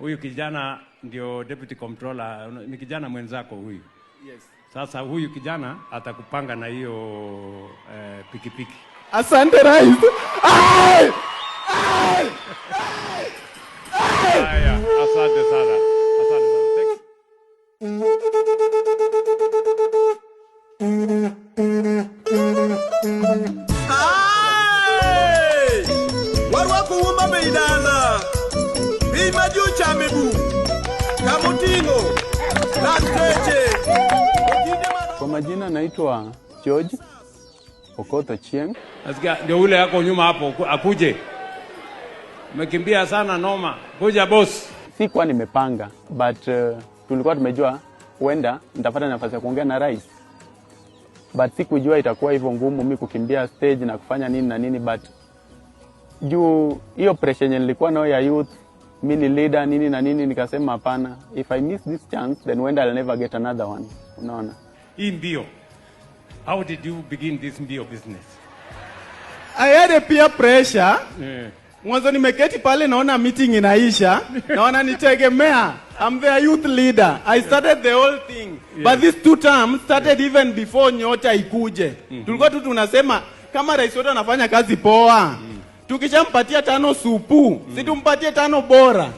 Huyu kijana ndio deputy controller, ni kijana mwenzako huyu. Yes. Sasa huyu kijana atakupanga na hiyo pikipiki. Asante Rais. Haya, asante sana. Asante sana. Warwa kuuma meidana. Bima jucha mebu. Kamutingo. Lasteche. Kwa majina naitwa George Okoth Ochieng. Asikia ndio ule yako nyuma hapo akuje. Umekimbia sana noma. Kuja boss. Sikuwa nimepanga but tulikuwa tumejua huenda nitapata nafasi ya kuongea na rais. But sikujua itakuwa hivyo ngumu mimi kukimbia stage na kufanya nini na nini, but juu hiyo pressure nilikuwa nayo ya youth, mimi ni leader nini na nini, nikasema hapana, if I miss this chance then when I'll never get another one. Unaona? Hii mbio. How did you begin this mbio business? I had a peer pressure. Yeah. Mwanzo nimeketi pale naona meeting inaisha, naona nitegemea. I'm the youth leader. I started the whole thing. Yeah. But these 2 terms started even before Nyota ikuje. Tulikuwa tu tunasema kama rais wote anafanya kazi poa. Tukishampatia 5 supu, si tumpatie 5 bora.